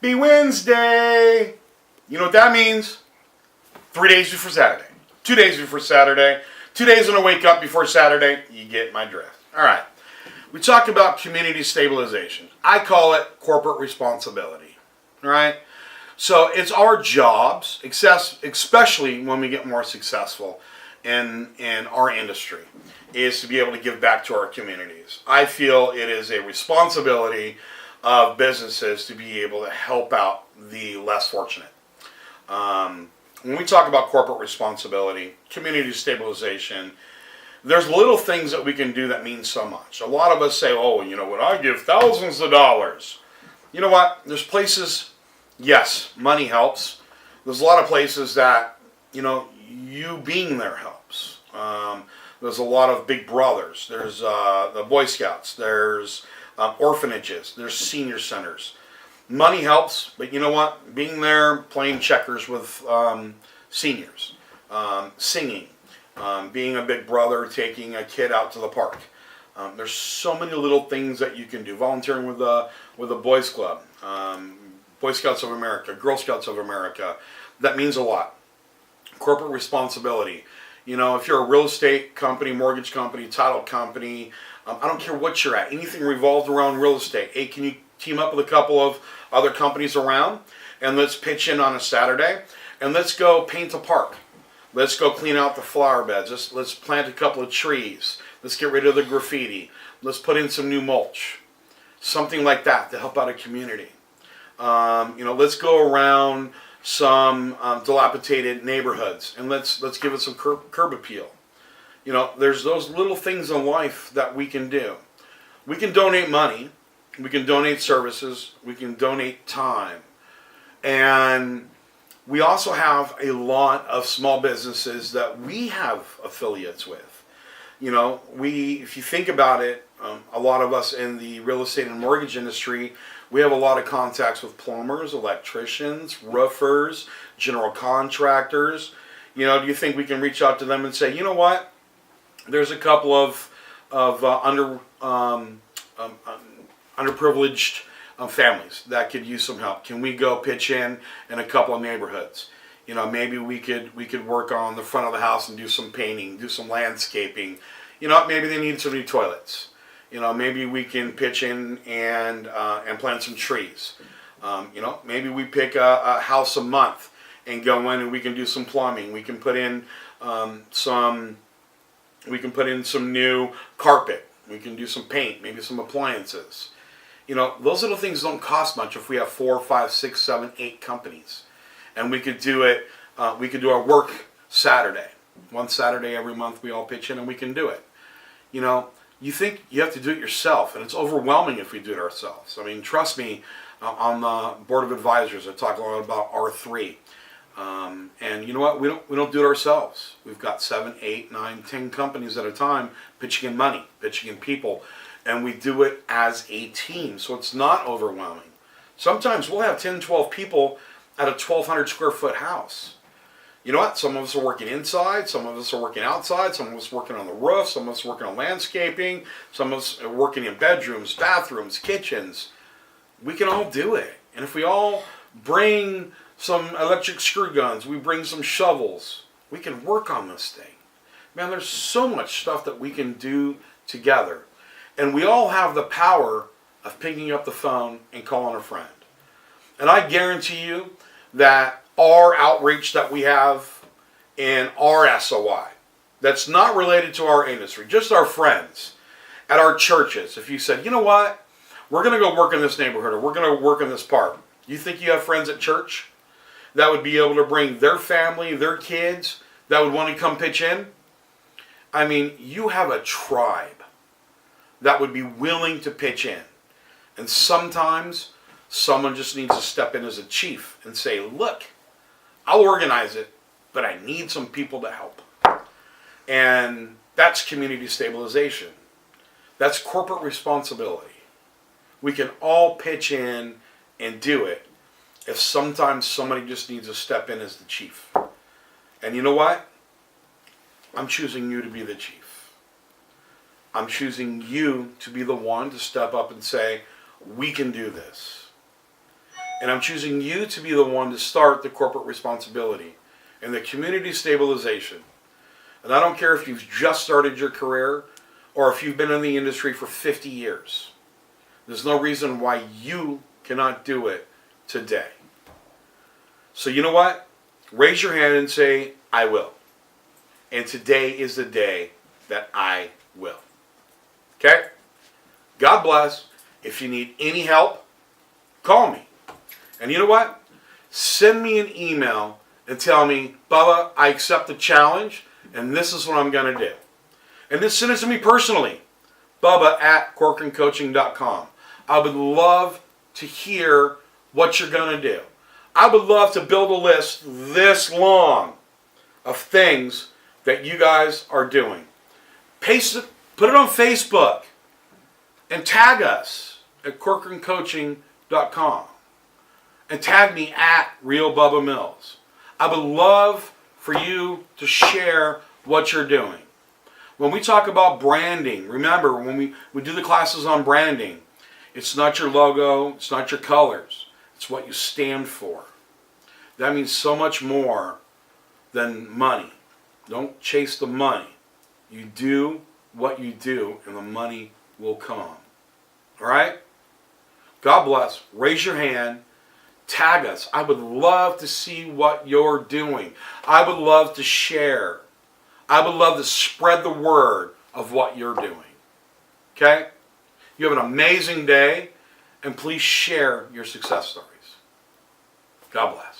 Happy Wednesday! You know what that means? 3 days before Saturday. 2 days before Saturday. 2 days when I wake up before Saturday. You get my drift. All right. We talk about community stabilization. I call it corporate responsibility. All right? So it's our jobs, especially when we get more successful in our industry, is to be able to give back to our communities. I feel it is a responsibility of businesses to be able to help out the less fortunate. When we talk about corporate responsibility, community stabilization, there's little things that we can do that mean so much. A lot of us say, oh, you know what, I give thousands of dollars. You know what, there's places, yes, money helps. There's a lot of places that, you know, you being there helps. There's a lot of big brothers. There's the Boy Scouts. There's orphanages. There's senior centers. Money helps, but you know what? Being there, playing checkers with seniors, singing, being a big brother, taking a kid out to the park. There's so many little things that you can do. Volunteering with the Boys Club, Boy Scouts of America, Girl Scouts of America. That means a lot. Corporate responsibility. You know, if you're a real estate company, mortgage company, title company, I don't care what you're at, anything revolved around real estate. Hey, can you team up with a couple of other companies around and let's pitch in on a Saturday and let's go paint a park. Let's go clean out the flower beds. Let's plant a couple of trees. Let's get rid of the graffiti. Let's put in some new mulch. Something like that to help out a community. You know, let's go around some dilapidated neighborhoods and let's give it some curb appeal. You know, there's those little things in life that we can do. We can donate money. We can donate services. We can donate time. And we also have a lot of small businesses that we have affiliates with. You know, if you think about it, a lot of us in the real estate and mortgage industry, we have a lot of contacts with plumbers, electricians, roofers, general contractors. You know, do you think we can reach out to them and say, you know what? There's a couple of underprivileged families that could use some help. Can we go pitch in a couple of neighborhoods? You know, maybe we could work on the front of the house and do some painting, do some landscaping. You know, maybe they need some new toilets. You know, maybe we can pitch in and plant some trees. You know, maybe we pick a house a month and go in and we can do some plumbing. We can put in some new carpet. We can do some paint, maybe some appliances. You know, those little things don't cost much if we have 4, 5, 6, 7, 8 companies. And we could do it, we could do our work Saturday. One Saturday every month we all pitch in and we can do it. You know, you think you have to do it yourself, and it's overwhelming if we do it ourselves. I mean, trust me, on the board of advisors, I talk a lot about R3. And you know what? We don't do it ourselves. We've got 7, 8, 9, 10 companies at a time pitching in money, pitching in people, and we do it as a team, so it's not overwhelming. Sometimes we'll have 10, 12 people at a 1,200 square foot house. You know what? Some of us are working inside, some of us are working outside, some of us are working on the roof, some of us are working on landscaping, some of us are working in bedrooms, bathrooms, kitchens. We can all do it. And if we all bring some electric screw guns, we bring some shovels, we can work on this thing. Man, there's so much stuff that we can do together. And we all have the power of picking up the phone and calling a friend. And I guarantee you that our outreach that we have in our SOI, that's not related to our industry, just our friends at our churches. If you said, you know what, we're going to go work in this neighborhood or we're going to work in this park. You think you have friends at church that would be able to bring their family, their kids, that would want to come pitch in? I mean, you have a tribe that would be willing to pitch in. And sometimes someone just needs to step in as a chief and say, look, I'll organize it, but I need some people to help. And that's community stabilization. That's corporate responsibility. We can all pitch in and do it if sometimes somebody just needs to step in as the chief. And you know what? I'm choosing you to be the chief. I'm choosing you to be the one to step up and say, we can do this. And I'm choosing you to be the one to start the corporate responsibility and the community stabilization. And I don't care if you've just started your career or if you've been in the industry for 50 years. There's no reason why you cannot do it today. So you know what? Raise your hand and say, I will. And today is the day that I will. Okay? God bless. If you need any help, call me. And you know what? Send me an email and tell me, Bubba, I accept the challenge, and this is what I'm going to do. And then send it to me personally, Bubba@CorcoranCoaching.com. I would love to hear what you're going to do. I would love to build a list this long of things that you guys are doing. Paste it, put it on Facebook, and tag us at CorcoranCoaching.com. And tag me at RealBubbaMills. I would love for you to share what you're doing. When we talk about branding, remember when we do the classes on branding, it's not your logo, it's not your colors, it's what you stand for. That means so much more than money. Don't chase the money. You do what you do and the money will come. All right? God bless. Raise your hand. Tag us. I would love to see what you're doing. I would love to share. I would love to spread the word of what you're doing. Okay? You have an amazing day, and please share your success stories. God bless.